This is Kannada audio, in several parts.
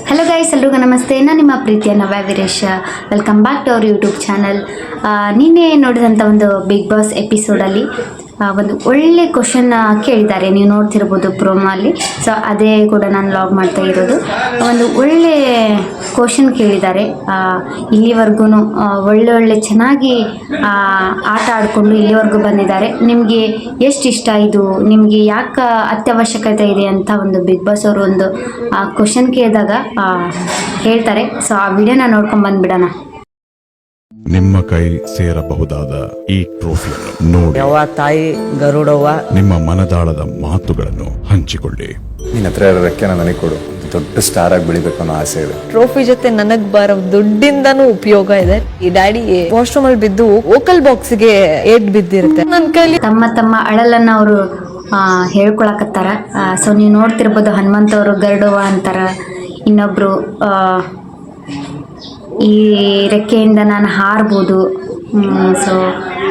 ಹಲೋ ಗೈಸ್, ಎಲ್ರಿಗೂ ನಮಸ್ತೆ. ನಾನು ನಿಮ್ಮ ಪ್ರೀತಿಯ Navya Veeresh. Welcome back to our YouTube channel. ನಿನ್ನೆ ನೋಡಿದಂಥ ಒಂದು ಬಿಗ್ ಬಾಸ್ ಎಪಿಸೋಡಲ್ಲಿ ಒಂದು ಒಳ್ಳೆ ಕ್ವಶನ್ ಕೇಳಿದ್ದಾರೆ. ನೀವು ನೋಡ್ತಿರ್ಬೋದು ಪ್ರೋಮೋ ಅಲ್ಲಿ. ಸೊ ಅದೇ ಕೂಡ ನಾನು ಲಾಗ್ ಮಾಡ್ತಾ ಇರೋದು. ಒಂದು ಒಳ್ಳೆ ಕ್ವಶನ್ ಕೇಳಿದ್ದಾರೆ. ಇಲ್ಲಿವರೆಗೂ ಒಳ್ಳೆ ಚೆನ್ನಾಗಿ ಆಟ ಆಡಿಕೊಂಡು ಇಲ್ಲಿವರೆಗೂ ಬಂದಿದ್ದಾರೆ. ನಿಮಗೆ ಎಷ್ಟು ಇಷ್ಟ ಇದು, ನಿಮಗೆ ಯಾಕೆ ಅತ್ಯವಶ್ಯಕತೆ ಇದೆ ಅಂತ ಒಂದು ಬಿಗ್ ಬಾಸ್ ಅವರು ಒಂದು ಕ್ವಶನ್ ಕೇಳಿದಾಗ ಹೇಳ್ತಾರೆ. ಸೊ ಆ ವಿಡಿಯೋನ ನೋಡ್ಕೊಂಡು ಬಂದ್ಬಿಡೋಣ. ನಿಮ್ಮ ಕೈ ಸೇರಬಹುದಾದ ಈ ಟ್ರೋಫಿ ನೋಡಿ. ಯವ್ವ ತಾಯಿ ಗರುಡವ್ವ, ನಿಮ್ಮ ಮನದಾಳದ ಮಾತುಗಳನ್ನು ಹಂಚಿಕೊಳ್ಳಿ. ನಿನ್ನ ಹತ್ರ ಇರೋ ರೆಕ್ಕೆನ ನನಗೆ ಕೊಡು. ದೊಡ್ಡ ಸ್ಟಾರ್ ಆಗಿ ಬೆಳಿಬೇಕು ಅನ್ನೋ ಆಸೆ ಇದೆ. ಟ್ರೋಫಿ ಜೊತೆ ನನಗ್ ಬರೋ ದುಡ್ಡಿಂದನೂ ಉಪಯೋಗ ಇದೆ. ಈ ಡ್ಯಾಡಿ ವಾಶ್ರೂಮ್ ಅಲ್ಲಿ ಬಿದ್ದು ವೋಕಲ್ ಬಾಕ್ಸ್ ಗೆ ಏಟ್ ಬಿದ್ದಿರುತ್ತೆ. ನನ್ನ ಕೈಲಿ ತಮ್ಮ ಅಳಲನ್ನ ಅವರು ಹೇಳ್ಕೊಳಕತ್ತಾರ. ಸೊ ನೀವು ನೋಡ್ತಿರ್ಬೋದು, ಹನುಮಂತ ಅವರು ಗರುಡವ್ವ ಅಂತಾರ. ಇನ್ನೊಬ್ರು ಈ ರೆಕ್ಕೆಯಿಂದ ನಾನು ಹಾರ್ಬೋದು. ಸೊ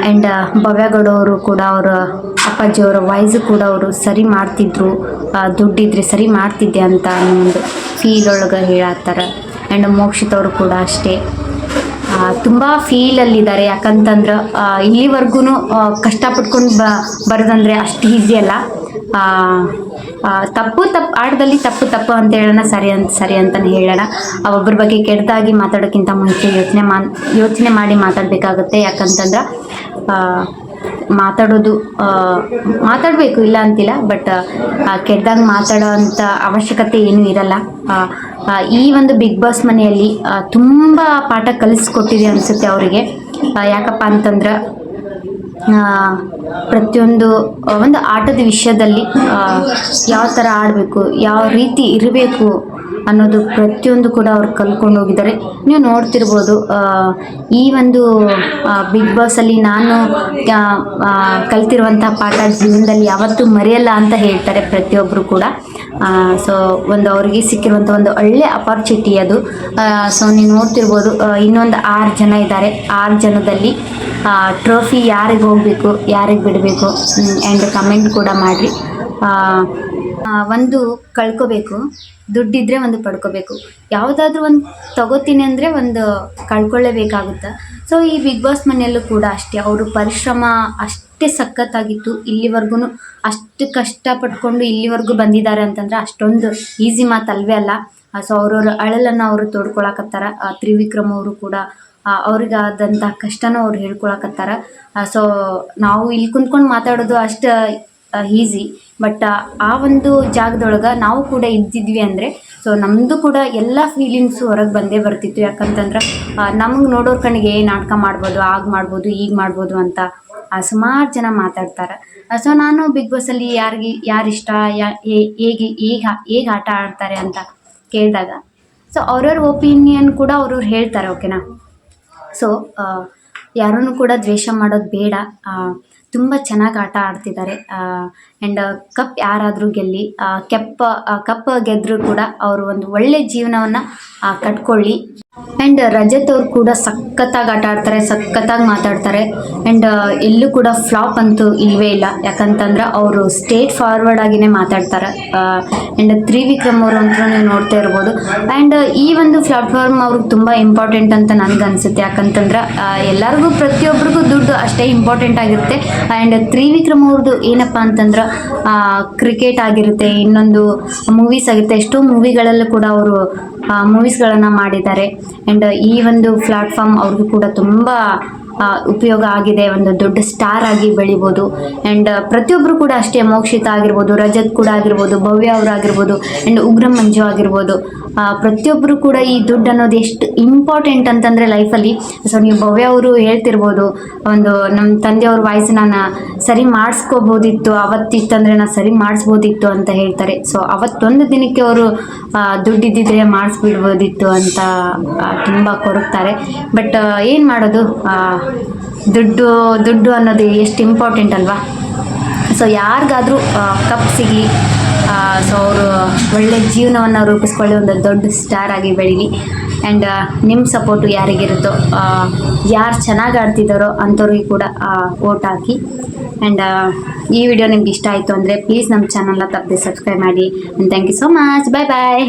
ಆ್ಯಂಡ್ ಭವ್ಯಗೌಡವರು ಕೂಡ ಅವರ ಅಪ್ಪಾಜಿಯವರ ವಾಯ್ಸು ಕೂಡ ಅವರು ಸರಿ ಮಾಡ್ತಿದ್ರು. ದುಡ್ಡಿದ್ರೆ ಸರಿ ಮಾಡ್ತಿದ್ದೆ ಅಂತ ಒಂದು ಫೀಲ್ ಒಳಗೆ ಹೇಳತ್ತಾರೆ. ಆ್ಯಂಡ್ ಮೋಕ್ಷಿತವರು ಕೂಡ ಅಷ್ಟೇ ತುಂಬ ಫೀಲಲ್ಲಿದ್ದಾರೆ. ಯಾಕಂತಂದ್ರೆ ಇಲ್ಲಿವರೆಗೂ ಕಷ್ಟಪಟ್ಕೊಂಡು ಬರೋದಂದರೆ ಅಷ್ಟು ಈಸಿ ಅಲ್ಲ. ತಪ್ಪು ಆಟದಲ್ಲಿ ತಪ್ಪು ಅಂತ ಹೇಳೋಣ, ಸರಿ ಅಂತಲೇ ಹೇಳೋಣ. ಒಬ್ಬರ ಬಗ್ಗೆ ಕೆಟ್ಟದಾಗಿ ಮಾತಾಡೋಕ್ಕಿಂತ ಮುಂಚೆ ಯೋಚನೆ ಮಾಡಿ ಮಾತಾಡಬೇಕಾಗುತ್ತೆ. ಯಾಕಂತಂದ್ರೆ ಮಾತಾಡಬೇಕು ಇಲ್ಲ ಅಂತಿಲ್ಲ, ಬಟ್ ಕೆಟ್ಟದಾಗಿ ಮಾತಾಡೋ ಅಂಥ ಅವಶ್ಯಕತೆ ಏನೂ ಇರಲ್ಲ. ಈ ಒಂದು ಬಿಗ್ ಬಾಸ್ ಮನೆಯಲ್ಲಿ ತುಂಬ ಪಾಠ ಕಲಿಸ್ಕೊಟ್ಟಿದೆ ಅನಿಸುತ್ತೆ ಅವರಿಗೆ. ಯಾಕಪ್ಪ ಅಂತಂದ್ರೆ ಪ್ರತಿಯೊಂದು ಒಂದು ಆಟದ ವಿಷಯದಲ್ಲಿ ಯಾವ ಥರ ಆಡಬೇಕು, ಯಾವ ರೀತಿ ಇರಬೇಕು ಅನ್ನೋದು ಪ್ರತಿಯೊಂದು ಕೂಡ ಅವ್ರು ಕಲ್ತ್ಕೊಂಡು ಹೋಗಿದ್ದಾರೆ. ನೀವು ನೋಡ್ತಿರ್ಬೋದು, ಈ ಒಂದು ಬಿಗ್ ಬಾಸಲ್ಲಿ ನಾನು ಕಲ್ತಿರುವಂಥ ಪಾಠ ಜೀವನದಲ್ಲಿ ಯಾವತ್ತೂ ಮರೆಯಲ್ಲ ಅಂತ ಹೇಳ್ತಾರೆ ಪ್ರತಿಯೊಬ್ಬರು ಕೂಡ. ಸೊ ಅವ್ರಿಗೆ ಸಿಕ್ಕಿರುವಂಥ ಒಂದು ಒಳ್ಳೆ ಅಪಾರ್ಚುನಿಟಿ ಅದು. ಸೊ ನೀವು ನೋಡ್ತಿರ್ಬೋದು, ಇನ್ನೊಂದು 6 ಜನ ಇದ್ದಾರೆ. 6 ಜನದಲ್ಲಿ ಟ್ರೋಫಿ ಯಾರಿಗೆ ಹೋಗಬೇಕು, ಯಾರಿಗೆ ಬಿಡಬೇಕು ಆ್ಯಂಡ್ ಕಮೆಂಟ್ ಕೂಡ ಮಾಡಿರಿ. ಒಂದು ಕಳ್ಕೋಬೇಕು, ದುಡ್ಡಿದ್ರೆ ಒಂದು ಪಡ್ಕೋಬೇಕು. ಯಾವುದಾದ್ರೂ ಒಂದು ತಗೋತೀನಿ ಅಂದರೆ ಒಂದು ಕಳ್ಕೊಳ್ಳೇಬೇಕಾಗುತ್ತೆ. ಸೊ ಈ ಬಿಗ್ ಬಾಸ್ ಮನೆಯಲ್ಲೂ ಕೂಡ ಅಷ್ಟೇ, ಅವರು ಪರಿಶ್ರಮ ಅಷ್ಟೇ ಸಖತ್ತಾಗಿತ್ತು. ಇಲ್ಲಿವರೆಗೂ ಅಷ್ಟು ಕಷ್ಟಪಟ್ಕೊಂಡು ಇಲ್ಲಿವರೆಗೂ ಬಂದಿದ್ದಾರೆ ಅಂತಂದರೆ ಅಷ್ಟೊಂದು ಈಸಿ ಮಾತಲ್ವೇ ಅಲ್ಲ. ಸೊ ಅವ್ರವ್ರ ಅಳಲನ್ನು ಅವರು ತೋಡ್ಕೊಳಕತ್ತಾರ. ತ್ರಿವಿಕ್ರಮ್ ಅವರು ಕೂಡ ಅವ್ರಿಗಾದಂಥ ಕಷ್ಟನೂ ಅವ್ರು ಹೇಳ್ಕೊಳಕತ್ತಾರ. ಸೊ ನಾವು ಇಲ್ಲಿ ಕುಂತ್ಕೊಂಡು ಮಾತಾಡೋದು ಅಷ್ಟು ಈಸಿ, ಬಟ್ ಆ ಒಂದು ಜಾಗದೊಳಗೆ ನಾವು ಕೂಡ ಇದ್ದಿದ್ವಿ ಅಂದರೆ ಸೊ ನಮ್ಮದು ಕೂಡ ಎಲ್ಲ ಫೀಲಿಂಗ್ಸು ಹೊರಗೆ ಬಂದೇ ಬರ್ತಿತ್ತು. ಯಾಕಂತಂದ್ರೆ ನಮಗೆ ನೋಡೋರ ಕಣ್ಣಿಗೆ ನಾಟಕ ಮಾಡ್ಬೋದು, ಮಾಡ್ಬೋದು, ಈಗ ಮಾಡ್ಬೋದು ಅಂತ ಸುಮಾರು ಜನ ಮಾತಾಡ್ತಾರೆ. ಸೊ ನಾನು ಬಿಗ್ ಬಾಸಲ್ಲಿ ಯಾರಿಷ್ಟ, ಹೇಗೆ ಆಟ ಆಡ್ತಾರೆ ಅಂತ ಕೇಳಿದಾಗ ಸೊ ಅವ್ರವ್ರ ಒಪಿನಿಯನ್ ಕೂಡ ಅವ್ರವ್ರು ಹೇಳ್ತಾರೆ. ಓಕೆನಾ? ಸೊ ಯಾರನ್ನು ಕೂಡ ದ್ವೇಷ ಮಾಡೋದು ಬೇಡ. ತುಂಬ ಚೆನ್ನಾಗಿ ಆಟ ಆಡ್ತಿದ್ದಾರೆ. ಆ್ಯಂಡ್ ಕಪ್ ಯಾರಾದರೂ ಗೆಲ್ಲಿ, ಕಪ್ ಗೆದ್ದರೂ ಕೂಡ ಅವರು ಒಂದು ಒಳ್ಳೆ ಜೀವನವನ್ನು ಕಟ್ಕೊಳ್ಳಿ. ಆ್ಯಂಡ್ ರಜತ್ ಅವ್ರು ಕೂಡ ಸಖತ್ತಾಗಿ ಆಟ ಆಡ್ತಾರೆ, ಸಖತ್ತಾಗಿ ಮಾತಾಡ್ತಾರೆ. ಆ್ಯಂಡ್ ಎಲ್ಲೂ ಕೂಡ ಫ್ಲಾಪ್ ಅಂತೂ ಇಲ್ಲವೇ ಇಲ್ಲ. ಯಾಕಂತಂದ್ರೆ ಅವರು ಸ್ಟೇಟ್ ಫಾರ್ವರ್ಡ್ ಆಗಿನೇ ಮಾತಾಡ್ತಾರೆ. ಆ್ಯಂಡ್ ತ್ರಿವಿಕ್ರಮ್ ಅವರು ಅಂತೂ ನೀವು ನೋಡ್ತಾ ಇರ್ಬೋದು. ಆ್ಯಂಡ್ ಈ ಒಂದು ಪ್ಲಾಟ್ಫಾರ್ಮ್ ಅವ್ರಿಗೆ ತುಂಬ ಇಂಪಾರ್ಟೆಂಟ್ ಅಂತ ನನಗನ್ಸುತ್ತೆ. ಯಾಕಂತಂದ್ರೆ ಎಲ್ಲರಿಗೂ ಪ್ರತಿಯೊಬ್ಬರಿಗೂ ದುಡ್ಡು ಅಷ್ಟೇ ಇಂಪಾರ್ಟೆಂಟ್ ಆಗಿರುತ್ತೆ. ಆ್ಯಂಡ್ ತ್ರಿವಿಕ್ರಮ್ ಅವ್ರದ್ದು ಏನಪ್ಪ ಅಂತಂದ್ರೆ ಕ್ರಿಕೆಟ್ ಆಗಿರುತ್ತೆ, ಇನ್ನೊಂದು ಮೂವೀಸ್ ಆಗಿರುತ್ತೆ. ಎಷ್ಟೋ ಮೂವಿಗಳಲ್ಲೂ ಕೂಡ ಅವರು ಮೂವೀಸ್ಗಳನ್ನು ಮಾಡಿದ್ದಾರೆ. ಆ್ಯಂಡ್ ಈ ಒಂದು ಪ್ಲಾಟ್ಫಾರ್ಮ್ ಅವ್ರಿಗೂ ಕೂಡ ತುಂಬ ಉಪಯೋಗ ಆಗಿದೆ. ಒಂದು ದೊಡ್ಡ ಸ್ಟಾರ್ ಆಗಿ ಬೆಳಿಬೋದು. ಆ್ಯಂಡ್ ಪ್ರತಿಯೊಬ್ಬರು ಕೂಡ ಅಷ್ಟೇ, ಮೋಕ್ಷಿತ ಆಗಿರ್ಬೋದು, ರಜತ್ ಕೂಡ ಆಗಿರ್ಬೋದು, ಭವ್ಯ ಅವರಾಗಿರ್ಬೋದು, ಆ್ಯಂಡ್ ಉಗ್ರಂ ಮಂಜು ಆಗಿರ್ಬೋದು, ಪ್ರತಿಯೊಬ್ಬರು ಕೂಡ ಈ ದುಡ್ಡು ಅನ್ನೋದು ಎಷ್ಟು ಇಂಪಾರ್ಟೆಂಟ್ ಅಂತಂದರೆ ಲೈಫಲ್ಲಿ. ಸೊ ನೀವು ಭವ್ಯ ಅವರು ಹೇಳ್ತಿರ್ಬೋದು, ಒಂದು ನಮ್ಮ ತಂದೆಯವ್ರ ವಾಯ್ಸ್ ನಾನು ಸರಿ ಮಾಡಿಸ್ಕೋಬೋದಿತ್ತು, ಅವತ್ತಿತ್ತಂದರೆ ನಾನು ಸರಿ ಮಾಡಿಸ್ಬೋದಿತ್ತು ಅಂತ ಹೇಳ್ತಾರೆ. ಸೊ ಅವತ್ತೊಂದು ದಿನಕ್ಕೆ ಅವರು ದುಡ್ಡಿದ್ದಿದ್ರೆ ಮಾಡಿಸ್ಬಿಡ್ಬೋದಿತ್ತು ಅಂತ ತುಂಬ ಕೊರಗ್ತಾರೆ. ಬಟ್ ಏನು ಮಾಡೋದು, ದುಡ್ಡು ಅನ್ನೋದು ಎಷ್ಟು ಇಂಪಾರ್ಟೆಂಟ್ ಅಲ್ವಾ? ಸೊ ಯಾರಿಗಾದರೂ ಕಪ್ ಸಿಗಲಿ, ಸೊ ಅವರು ಒಳ್ಳೆ ಜೀವನವನ್ನು ರೂಪಿಸ್ಕೊಳ್ಳಿ, ಒಂದು ದೊಡ್ಡ ಸ್ಟಾರ್ ಆಗಿ ಬೆಳೀಲಿ. ಆ್ಯಂಡ್ ನಿಮ್ಮ ಸಪೋರ್ಟು ಯಾರಿಗಿರುತ್ತೋ, ಯಾರು ಚೆನ್ನಾಗಿ ಆಡ್ತಿದ್ದಾರೋ ಅಂಥವ್ರಿಗೆ ಕೂಡ ವೋಟ್ ಹಾಕಿ. ಆ್ಯಂಡ್ ಈ ವಿಡಿಯೋ ನಿಮ್ಗೆ ಇಷ್ಟ ಆಯಿತು ಅಂದರೆ ಪ್ಲೀಸ್ ನಮ್ಮ ಚಾನಲ್ನ ತಪ್ಪದೆ ಸಬ್ಸ್ಕ್ರೈಬ್ ಮಾಡಿ. And thank you so much. Bye bye.